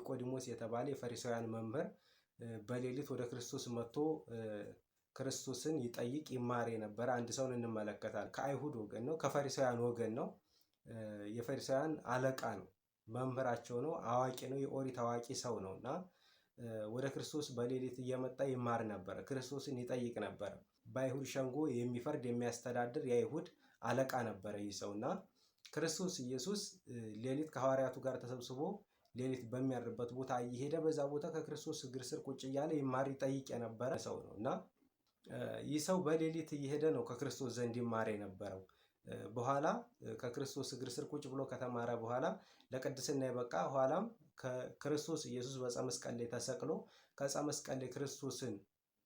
ኒቆዲሞስ የተባለ የፈሪሳውያን መምህር በሌሊት ወደ ክርስቶስ መጥቶ ክርስቶስን ይጠይቅ ይማር የነበረ አንድ ሰውን እንመለከታለን። ከአይሁድ ወገን ነው፣ ከፈሪሳውያን ወገን ነው። የፈሪሳውያን አለቃ ነው፣ መምህራቸው ነው፣ አዋቂ ነው፣ የኦሪት አዋቂ ሰው ነው እና ወደ ክርስቶስ በሌሊት እየመጣ ይማር ነበረ። ክርስቶስን ይጠይቅ ነበረ። በአይሁድ ሸንጎ የሚፈርድ የሚያስተዳድር የአይሁድ አለቃ ነበረ ይህ ሰው እና ክርስቶስ ኢየሱስ ሌሊት ከሐዋርያቱ ጋር ተሰብስቦ ሌሊት በሚያድርበት ቦታ እየሄደ በዛ ቦታ ከክርስቶስ እግር ስር ቁጭ እያለ ይማር ይጠይቅ የነበረ ሰው ነው እና ይህ ሰው በሌሊት እየሄደ ነው ከክርስቶስ ዘንድ ይማር የነበረው። በኋላ ከክርስቶስ እግር ስር ቁጭ ብሎ ከተማረ በኋላ ለቅድስና የበቃ ኋላም ከክርስቶስ ኢየሱስ በዕፀ መስቀል ላይ ተሰቅሎ ከዕፀ መስቀል ላይ ክርስቶስን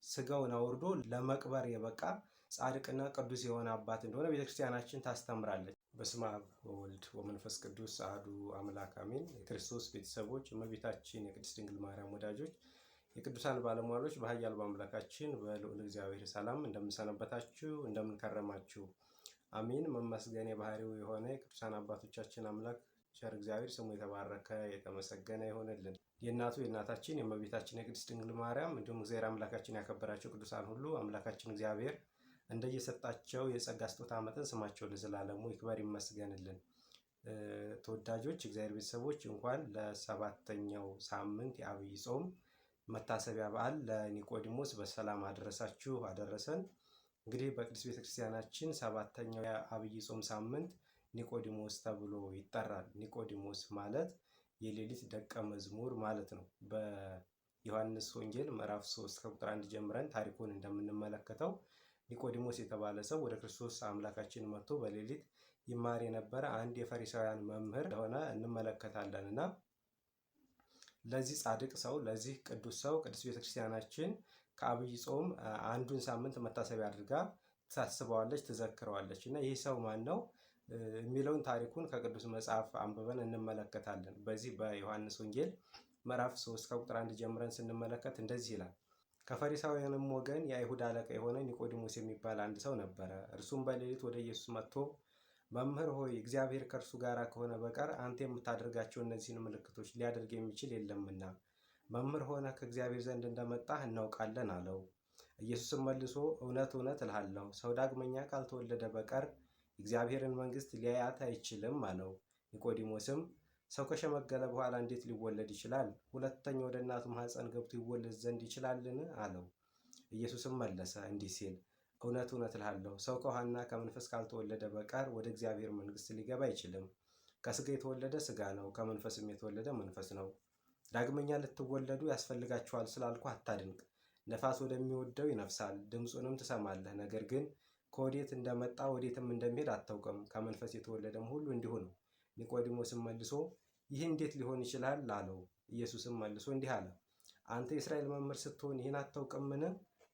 ስጋውን አውርዶ ለመቅበር የበቃ ጻድቅና ቅዱስ የሆነ አባት እንደሆነ ቤተክርስቲያናችን ታስተምራለች። በስመ አብ ወወልድ ወመንፈስ ቅዱስ አሐዱ አምላክ አሜን። የክርስቶስ ቤተሰቦች፣ እመቤታችን የቅድስት ድንግል ማርያም ወዳጆች፣ የቅዱሳን ባለሟሎች በኃያል አምላካችን በልዑል እግዚአብሔር ሰላም እንደምንሰነበታችሁ እንደምንከረማችሁ አሜን። መመስገን የባህሪው የሆነ የቅዱሳን አባቶቻችን አምላክ ቸር እግዚአብሔር ስሙ የተባረከ የተመሰገነ ይሆንልን። የእናቱ የእናታችን የእመቤታችን የቅድስት ድንግል ማርያም እንዲሁም እግዚአብሔር አምላካችን ያከበራቸው ቅዱሳን ሁሉ አምላካችን እግዚአብሔር እንደየሰጣቸው የጸጋ ስጦታ መጠን ስማቸው ለዘላለሙ ይክበር ይመስገንልን። ተወዳጆች እግዚአብሔር ቤተሰቦች እንኳን ለሰባተኛው ሳምንት የዐቢይ ጾም መታሰቢያ በዓል ለኒቆዲሞስ በሰላም አደረሳችሁ አደረሰን። እንግዲህ በቅድስት ቤተክርስቲያናችን ሰባተኛው የዐቢይ ጾም ሳምንት ኒቆዲሞስ ተብሎ ይጠራል። ኒቆዲሞስ ማለት የሌሊት ደቀ መዝሙር ማለት ነው። በዮሐንስ ወንጌል ምዕራፍ 3 ከቁጥር 1 ጀምረን ታሪኩን እንደምንመለከተው ኒቆዲሞስ የተባለ ሰው ወደ ክርስቶስ አምላካችን መጥቶ በሌሊት ይማር የነበረ አንድ የፈሪሳውያን መምህር እንደሆነ እንመለከታለን እና ለዚህ ጻድቅ ሰው ለዚህ ቅዱስ ሰው ቅድስት ቤተክርስቲያናችን ከዐቢይ ጾም አንዱን ሳምንት መታሰቢያ አድርጋ ታስበዋለች፣ ትዘክረዋለች እና ይህ ሰው ማን ነው የሚለውን ታሪኩን ከቅዱስ መጽሐፍ አንብበን እንመለከታለን። በዚህ በዮሐንስ ወንጌል ምዕራፍ 3 ከቁጥር 1 ጀምረን ስንመለከት እንደዚህ ይላል። ከፈሪሳውያንም ወገን የአይሁድ አለቃ የሆነ ኒቆዲሞስ የሚባል አንድ ሰው ነበረ። እርሱም በሌሊት ወደ ኢየሱስ መጥቶ መምህር ሆይ እግዚአብሔር ከእርሱ ጋር ከሆነ በቀር አንተ የምታደርጋቸው እነዚህን ምልክቶች ሊያደርግ የሚችል የለምና መምህር ሆነ ከእግዚአብሔር ዘንድ እንደመጣህ እናውቃለን አለው። ኢየሱስም መልሶ እውነት እውነት እልሃለሁ ሰው ዳግመኛ ካልተወለደ በቀር እግዚአብሔርን መንግሥት ሊያያት አይችልም አለው። ኒቆዲሞስም ሰው ከሸመገለ በኋላ እንዴት ሊወለድ ይችላል? ሁለተኛ ወደ እናቱ ማኅፀን ገብቶ ይወለድ ዘንድ ይችላልን? አለው። ኢየሱስም መለሰ እንዲህ ሲል እውነት እውነት እልሃለሁ ሰው ከውኃና ከመንፈስ ካልተወለደ በቀር ወደ እግዚአብሔር መንግሥት ሊገባ አይችልም። ከሥጋ የተወለደ ሥጋ ነው፣ ከመንፈስም የተወለደ መንፈስ ነው። ዳግመኛ ልትወለዱ ያስፈልጋችኋል ስላልኩ አታድንቅ። ነፋስ ወደሚወደው ይነፍሳል፣ ድምፁንም ትሰማለህ፣ ነገር ግን ከወዴት እንደመጣ ወዴትም እንደሚሄድ አታውቅም። ከመንፈስ የተወለደም ሁሉ እንዲሁ ነው። ኒቆዲሞስም መልሶ ይህ እንዴት ሊሆን ይችላል? አለው። ኢየሱስም መልሶ እንዲህ አለ፣ አንተ የእስራኤል መምህር ስትሆን ይህን አታውቅምን?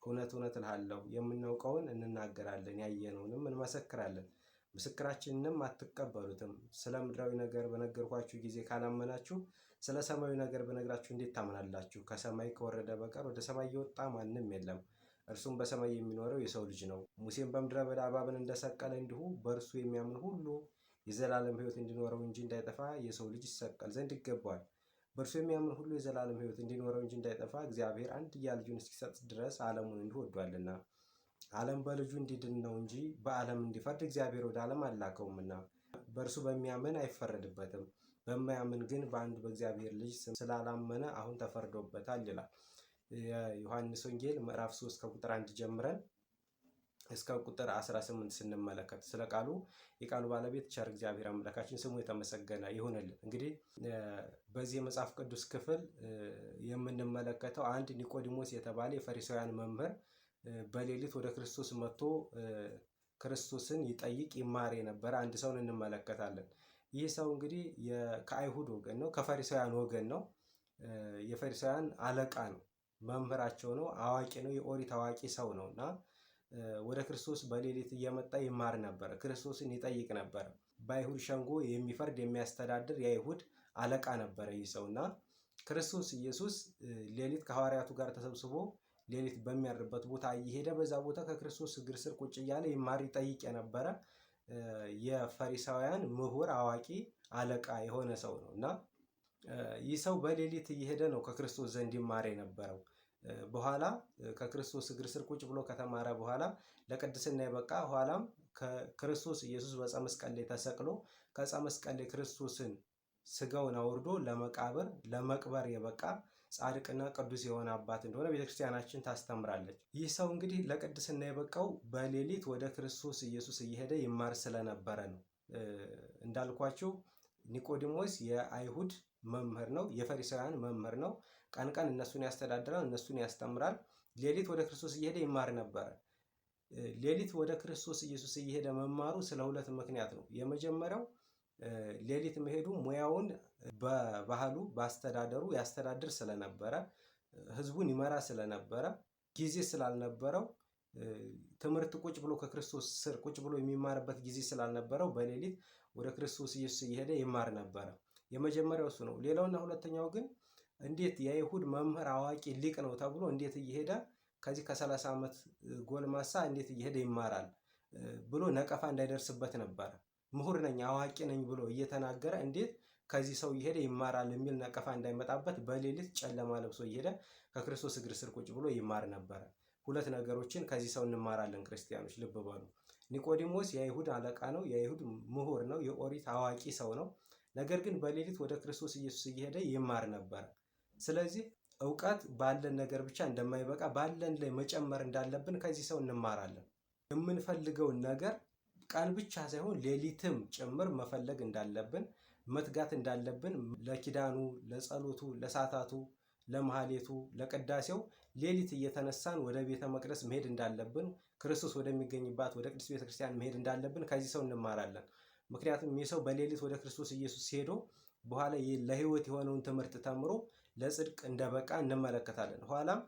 እውነት እውነት እልሃለሁ የምናውቀውን እንናገራለን፣ ያየነውንም እንመሰክራለን፣ ምስክራችንንም አትቀበሉትም። ስለ ምድራዊ ነገር በነገርኳችሁ ጊዜ ካላመናችሁ ስለ ሰማያዊ ነገር በነግራችሁ እንዴት ታምናላችሁ? ከሰማይ ከወረደ በቀር ወደ ሰማይ የወጣ ማንም የለም፣ እርሱም በሰማይ የሚኖረው የሰው ልጅ ነው። ሙሴም በምድረ በዳ እባብን እንደሰቀለ እንዲሁ በእርሱ የሚያምን ሁሉ የዘላለም ሕይወት እንዲኖረው እንጂ እንዳይጠፋ የሰው ልጅ ይሰቀል ዘንድ ይገባዋል። በእርሱ የሚያምን ሁሉ የዘላለም ሕይወት እንዲኖረው እንጂ እንዳይጠፋ እግዚአብሔር አንድያ ልጁን እስኪሰጥ ድረስ ዓለሙን እንዲሁ ወዷልና። ዓለም በልጁ እንዲድን ነው እንጂ በዓለም እንዲፈርድ እግዚአብሔር ወደ ዓለም አላከውምና። በእርሱ በሚያምን አይፈረድበትም፣ በማያምን ግን በአንዱ በእግዚአብሔር ልጅ ስም ስላላመነ አሁን ተፈርዶበታል ይላል። የዮሐንስ ወንጌል ምዕራፍ 3 ከቁጥር 1 ጀምረን እስከ ቁጥር 18 ስንመለከት ስለ ቃሉ የቃሉ ባለቤት ቸር እግዚአብሔር አምላካችን ስሙ የተመሰገነ ይሁንልን። እንግዲህ በዚህ የመጽሐፍ ቅዱስ ክፍል የምንመለከተው አንድ ኒቆዲሞስ የተባለ የፈሪሳውያን መምህር በሌሊት ወደ ክርስቶስ መጥቶ ክርስቶስን ይጠይቅ ይማር የነበረ አንድ ሰውን እንመለከታለን። ይህ ሰው እንግዲህ ከአይሁድ ወገን ነው፣ ከፈሪሳውያን ወገን ነው። የፈሪሳውያን አለቃ ነው፣ መምህራቸው ነው፣ አዋቂ ነው፣ የኦሪት አዋቂ ሰው ነው እና ወደ ክርስቶስ በሌሊት እየመጣ ይማር ነበረ፣ ክርስቶስን ይጠይቅ ነበረ። በአይሁድ ሸንጎ የሚፈርድ የሚያስተዳድር የአይሁድ አለቃ ነበረ ይህ ሰው እና ክርስቶስ ኢየሱስ ሌሊት ከሐዋርያቱ ጋር ተሰብስቦ ሌሊት በሚያድርበት ቦታ እየሄደ በዛ ቦታ ከክርስቶስ እግር ስር ቁጭ እያለ ይማር ይጠይቅ የነበረ የፈሪሳውያን ምሁር አዋቂ አለቃ የሆነ ሰው ነው እና ይህ ሰው በሌሊት እየሄደ ነው ከክርስቶስ ዘንድ ይማር የነበረው። በኋላ ከክርስቶስ እግር ስር ቁጭ ብሎ ከተማረ በኋላ ለቅድስና የበቃ ኋላም ከክርስቶስ ኢየሱስ በዕፀ መስቀል ላይ ተሰቅሎ ከዕፀ መስቀል ላይ ክርስቶስን ስጋውን አውርዶ ለመቃብር ለመቅበር የበቃ ጻድቅና ቅዱስ የሆነ አባት እንደሆነ ቤተክርስቲያናችን ታስተምራለች። ይህ ሰው እንግዲህ ለቅድስና የበቃው በሌሊት ወደ ክርስቶስ ኢየሱስ እየሄደ ይማር ስለነበረ ነው። እንዳልኳችሁ ኒቆዲሞስ የአይሁድ መምህር ነው፣ የፈሪሳውያን መምህር ነው። ቀን ቀን እነሱን ያስተዳድራል፣ እነሱን ያስተምራል። ሌሊት ወደ ክርስቶስ እየሄደ ይማር ነበረ። ሌሊት ወደ ክርስቶስ ኢየሱስ እየሄደ መማሩ ስለ ሁለት ምክንያት ነው። የመጀመሪያው ሌሊት መሄዱ ሙያውን በባህሉ በአስተዳደሩ ያስተዳድር ስለነበረ፣ ህዝቡን ይመራ ስለነበረ፣ ጊዜ ስላልነበረው ትምህርት ቁጭ ብሎ ከክርስቶስ ስር ቁጭ ብሎ የሚማርበት ጊዜ ስላልነበረው በሌሊት ወደ ክርስቶስ ኢየሱስ እየሄደ ይማር ነበረ። የመጀመሪያው እሱ ነው። ሌላውና ሁለተኛው ግን እንዴት የአይሁድ መምህር አዋቂ ሊቅ ነው ተብሎ እንዴት እየሄደ ከዚህ ከ30 ዓመት ጎልማሳ እንዴት እየሄደ ይማራል ብሎ ነቀፋ እንዳይደርስበት ነበረ። ምሁር ነኝ አዋቂ ነኝ ብሎ እየተናገረ እንዴት ከዚህ ሰው እየሄደ ይማራል የሚል ነቀፋ እንዳይመጣበት በሌሊት ጨለማ ለብሶ እየሄደ ከክርስቶስ እግር ስር ቁጭ ብሎ ይማር ነበረ። ሁለት ነገሮችን ከዚህ ሰው እንማራለን ክርስቲያኖች፣ ልብ በሉ። ኒቆዲሞስ የአይሁድ አለቃ ነው፣ የአይሁድ ምሁር ነው፣ የኦሪት አዋቂ ሰው ነው። ነገር ግን በሌሊት ወደ ክርስቶስ ኢየሱስ እየሄደ ይማር ነበረ። ስለዚህ እውቀት ባለን ነገር ብቻ እንደማይበቃ ባለን ላይ መጨመር እንዳለብን ከዚህ ሰው እንማራለን። የምንፈልገውን ነገር ቀን ብቻ ሳይሆን ሌሊትም ጭምር መፈለግ እንዳለብን፣ መትጋት እንዳለብን፣ ለኪዳኑ፣ ለጸሎቱ፣ ለሳታቱ፣ ለመሐሌቱ፣ ለቅዳሴው ሌሊት እየተነሳን ወደ ቤተ መቅደስ መሄድ እንዳለብን፣ ክርስቶስ ወደሚገኝባት ወደ ቅድስት ቤተክርስቲያን መሄድ እንዳለብን ከዚህ ሰው እንማራለን። ምክንያቱም ይህ ሰው በሌሊት ወደ ክርስቶስ ኢየሱስ ሄዶ በኋላ ለሕይወት የሆነውን ትምህርት ተምሮ ለጽድቅ እንደበቃ እንመለከታለን። ኋላም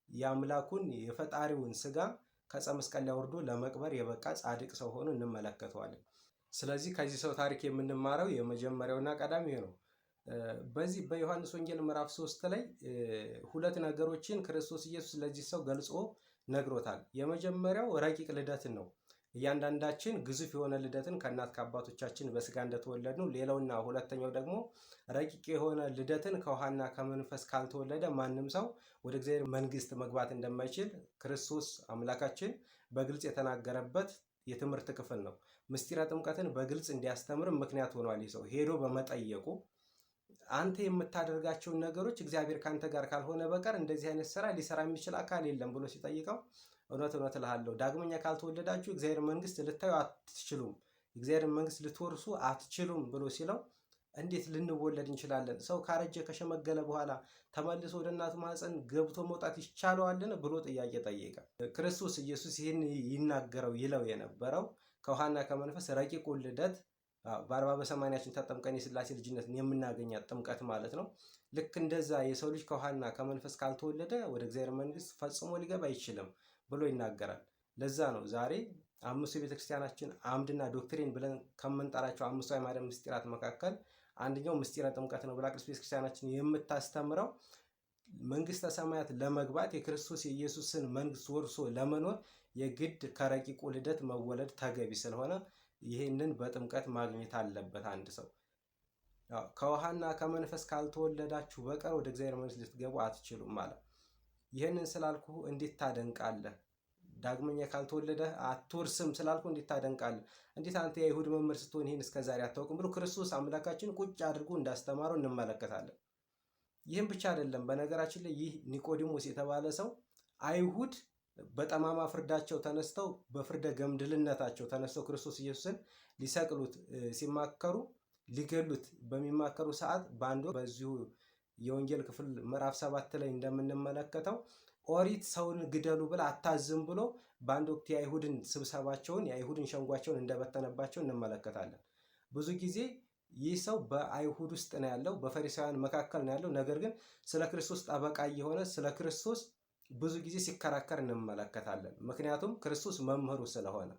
የአምላኩን የፈጣሪውን ስጋ ከዕፀ መስቀል ላይ አውርዶ ለመቅበር የበቃ ጻድቅ ሰው ሆኖ እንመለከተዋለን። ስለዚህ ከዚህ ሰው ታሪክ የምንማረው የመጀመሪያውና ቀዳሚው ነው። በዚህ በዮሐንስ ወንጌል ምዕራፍ 3 ላይ ሁለት ነገሮችን ክርስቶስ ኢየሱስ ለዚህ ሰው ገልጾ ነግሮታል። የመጀመሪያው ረቂቅ ልደትን ነው። እያንዳንዳችን ግዙፍ የሆነ ልደትን ከእናት ከአባቶቻችን በስጋ እንደተወለድ ነው። ሌላውና ሁለተኛው ደግሞ ረቂቅ የሆነ ልደትን ከውሃና ከመንፈስ ካልተወለደ ማንም ሰው ወደ እግዚአብሔር መንግስት መግባት እንደማይችል ክርስቶስ አምላካችን በግልጽ የተናገረበት የትምህርት ክፍል ነው። ምስጢረ ጥምቀትን በግልጽ እንዲያስተምርም ምክንያት ሆኗል። ይህ ሰው ሄዶ በመጠየቁ አንተ የምታደርጋቸውን ነገሮች እግዚአብሔር ካንተ ጋር ካልሆነ በቀር እንደዚህ አይነት ስራ ሊሰራ የሚችል አካል የለም ብሎ ሲጠይቀው እውነት እውነት እልሃለሁ ዳግመኛ ካልተወለዳችሁ እግዚአብሔር መንግስት ልታዩ አትችሉም፣ እግዚአብሔር መንግስት ልትወርሱ አትችሉም ብሎ ሲለው እንዴት ልንወለድ እንችላለን? ሰው ካረጀ ከሸመገለ በኋላ ተመልሶ ወደ እናቱ ማህፀን ገብቶ መውጣት ይቻለዋልን ብሎ ጥያቄ ጠየቀ። ክርስቶስ ኢየሱስ ይህን ይናገረው ይለው የነበረው ከውሃና ከመንፈስ ረቂቁን ልደት በ40 በ80ችን ተጠምቀን የሥላሴ ልጅነትን የምናገኛት ጥምቀት ማለት ነው። ልክ እንደዛ የሰው ልጅ ከውሃና ከመንፈስ ካልተወለደ ወደ እግዚአብሔር መንግስት ፈጽሞ ሊገባ አይችልም ብሎ ይናገራል። ለዛ ነው ዛሬ አምስቱ የቤተክርስቲያናችን አምድና ዶክትሪን ብለን ከምንጠራቸው አምስቱ አዕማደ ምስጢራት መካከል አንደኛው ምስጢረ ጥምቀት ነው ብላ ቅድስት ቤተክርስቲያናችን የምታስተምረው። መንግስተ ሰማያት ለመግባት የክርስቶስ የኢየሱስን መንግስት ወርሶ ለመኖር የግድ ከረቂቁ ልደት መወለድ ተገቢ ስለሆነ ይህንን በጥምቀት ማግኘት አለበት አንድ ሰው። ከውሃና ከመንፈስ ካልተወለዳችሁ በቀር ወደ እግዚአብሔር መንግስት ልትገቡ አትችሉም ማለት። ይህንን ስላልኩ እንዴት ታደንቃለህ? ዳግመኛ ካልተወለደ አትወርስም ስላልኩ እንዴት ታደንቃለህ? እንዴት አንተ የአይሁድ መምህር ስትሆን ይህን እስከዛሬ አታውቅም ብሎ ክርስቶስ አምላካችን ቁጭ አድርጎ እንዳስተማረው እንመለከታለን። ይህም ብቻ አይደለም። በነገራችን ላይ ይህ ኒቆዲሞስ የተባለ ሰው አይሁድ በጠማማ ፍርዳቸው ተነስተው በፍርደ ገምድልነታቸው ተነስተው ክርስቶስ ኢየሱስን ሊሰቅሉት ሲማከሩ ሊገሉት በሚማከሩ ሰዓት በአንድ በዚሁ የወንጌል ክፍል ምዕራፍ 7 ላይ እንደምንመለከተው ኦሪት ሰውን ግደሉ ብላ አታዝም ብሎ በአንድ ወቅት የአይሁድን ስብሰባቸውን የአይሁድን ሸንጓቸውን እንደበተነባቸው እንመለከታለን። ብዙ ጊዜ ይህ ሰው በአይሁድ ውስጥ ነው ያለው፣ በፈሪሳውያን መካከል ነው ያለው። ነገር ግን ስለ ክርስቶስ ጠበቃ የሆነ ስለ ክርስቶስ ብዙ ጊዜ ሲከራከር እንመለከታለን። ምክንያቱም ክርስቶስ መምህሩ ስለሆነ፣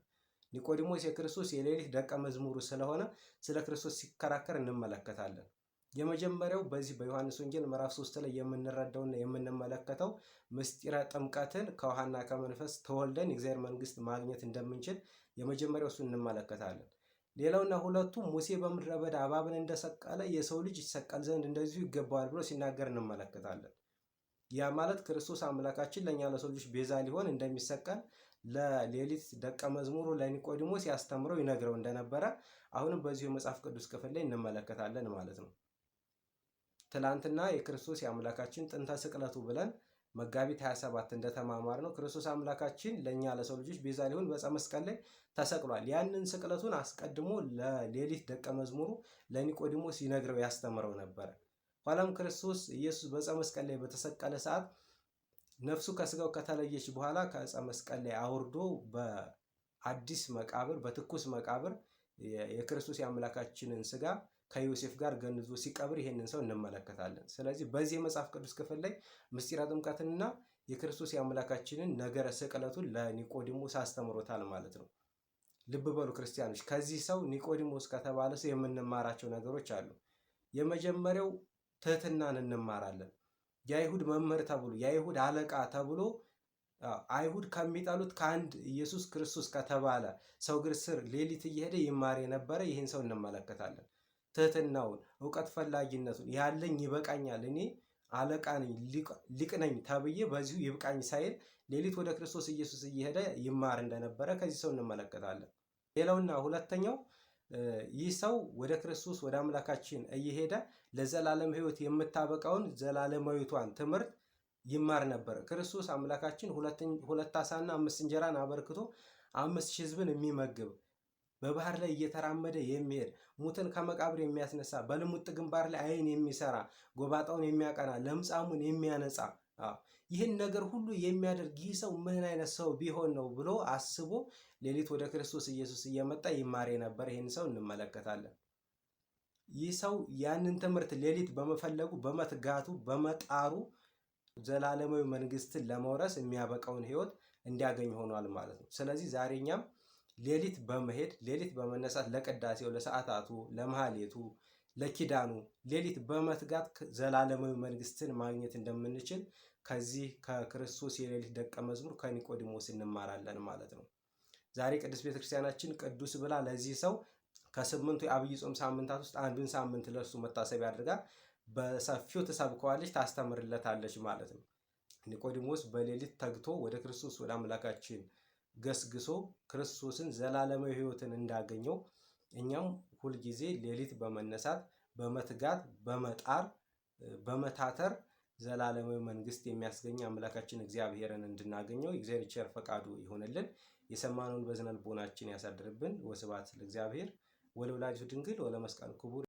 ኒቆዲሞስ የክርስቶስ የሌሊት ደቀ መዝሙሩ ስለሆነ ስለ ክርስቶስ ሲከራከር እንመለከታለን። የመጀመሪያው በዚህ በዮሐንስ ወንጌል ምዕራፍ 3 ላይ የምንረዳውና የምንመለከተው ምስጢረ ጥምቀትን ከውሃና ከመንፈስ ተወልደን የእግዚአብሔር መንግስት ማግኘት እንደምንችል የመጀመሪያው እሱ እንመለከታለን። ሌላውና ሁለቱ ሙሴ በምድረ በዳ እባብን እንደሰቀለ የሰው ልጅ ይሰቀል ዘንድ እንደዚሁ ይገባዋል ብሎ ሲናገር እንመለከታለን። ያ ማለት ክርስቶስ አምላካችን ለእኛ ለሰው ልጆች ቤዛ ሊሆን እንደሚሰቀል ለሌሊት ደቀ መዝሙሩ ለኒቆዲሞስ ያስተምረው ይነግረው እንደነበረ አሁንም በዚሁ መጽሐፍ ቅዱስ ክፍል ላይ እንመለከታለን ማለት ነው። ትላንትና የክርስቶስ የአምላካችን ጥንተ ስቅለቱ ብለን መጋቢት 27 እንደተማማር ነው ክርስቶስ አምላካችን ለእኛ ለሰው ልጆች ቤዛ ሊሆን በዕፀ መስቀል ላይ ተሰቅሏል። ያንን ስቅለቱን አስቀድሞ ለሌሊት ደቀ መዝሙሩ ለኒቆዲሞስ ይነግረው ያስተምረው ነበረ። ኋላም ክርስቶስ ኢየሱስ በዕፀ መስቀል ላይ በተሰቀለ ሰዓት ነፍሱ ከስጋው ከተለየች በኋላ ከዕፀ መስቀል ላይ አውርዶ በአዲስ መቃብር በትኩስ መቃብር የክርስቶስ የአምላካችንን ስጋ ከዮሴፍ ጋር ገንዞ ሲቀብር ይሄንን ሰው እንመለከታለን። ስለዚህ በዚህ የመጽሐፍ ቅዱስ ክፍል ላይ ምስጢረ ጥምቀትንና የክርስቶስ የአምላካችንን ነገረ ስቅለቱን ለኒቆዲሞስ አስተምሮታል ማለት ነው። ልብ በሉ ክርስቲያኖች፣ ከዚህ ሰው ኒቆዲሞስ ከተባለ ሰው የምንማራቸው ነገሮች አሉ። የመጀመሪያው ትህትናን እንማራለን። የአይሁድ መምህር ተብሎ የአይሁድ አለቃ ተብሎ አይሁድ ከሚጠሉት ከአንድ ኢየሱስ ክርስቶስ ከተባለ ሰው እግር ስር ሌሊት እየሄደ ይማር የነበረ ይህን ሰው እንመለከታለን። ትህትናውን፣ እውቀት ፈላጊነቱን፣ ያለኝ ይበቃኛል፣ እኔ አለቃ ነኝ፣ ሊቅ ነኝ ተብዬ በዚሁ ይብቃኝ ሳይል ሌሊት ወደ ክርስቶስ ኢየሱስ እየሄደ ይማር እንደነበረ ከዚህ ሰው እንመለከታለን። ሌላውና ሁለተኛው ይህ ሰው ወደ ክርስቶስ ወደ አምላካችን እየሄደ ለዘላለም ሕይወት የምታበቃውን ዘላለማዊቷን ትምህርት ይማር ነበር። ክርስቶስ አምላካችን 2 ዓሣና 5 እንጀራን አበርክቶ 5,000 ሕዝብን የሚመግብ በባህር ላይ እየተራመደ የሚሄድ ሙትን ከመቃብር የሚያስነሳ በልሙጥ ግንባር ላይ ዓይን የሚሰራ ጎባጣውን የሚያቀና ለምጻሙን የሚያነጻ ይህን ነገር ሁሉ የሚያደርግ ይህ ሰው ምን አይነት ሰው ቢሆን ነው ብሎ አስቦ ሌሊት ወደ ክርስቶስ ኢየሱስ እየመጣ ይማር የነበር ይህን ሰው እንመለከታለን። ይህ ሰው ያንን ትምህርት ሌሊት በመፈለጉ በመትጋቱ በመጣሩ ዘላለማዊ መንግስትን ለመውረስ የሚያበቃውን ሕይወት እንዲያገኝ ሆኗል ማለት ነው። ስለዚህ ዛሬ እኛም ሌሊት በመሄድ ሌሊት በመነሳት ለቅዳሴው፣ ለሰዓታቱ፣ ለመሃሌቱ፣ ለኪዳኑ ሌሊት በመትጋት ዘላለማዊ መንግስትን ማግኘት እንደምንችል ከዚህ ከክርስቶስ የሌሊት ደቀ መዝሙር ከኒቆዲሞስ እንማራለን ማለት ነው። ዛሬ ቅድስት ቤተክርስቲያናችን ቅዱስ ብላ ለዚህ ሰው ከ8ቱ የአብይ ጾም ሳምንታት ውስጥ አንዱን ሳምንት ለእርሱ መታሰቢያ አድርጋ በሰፊው ትሰብከዋለች፣ ታስተምርለታለች ማለት ነው። ኒቆዲሞስ በሌሊት ተግቶ ወደ ክርስቶስ ወደ አምላካችን ገስግሶ ክርስቶስን ዘላለማዊ ሕይወትን እንዳገኘው እኛም ሁልጊዜ ሌሊት በመነሳት በመትጋት በመጣር በመታተር ዘላለማዊ መንግስት የሚያስገኝ አምላካችን እግዚአብሔርን እንድናገኘው የእግዚአብሔር ቸር ፈቃዱ ይሆንልን። የሰማነውን በዝነ ልቦናችን ያሳድርብን። ወስብሐት ለእግዚአብሔር ወለወላዲቱ ድንግል ወለመስቀሉ ክቡር።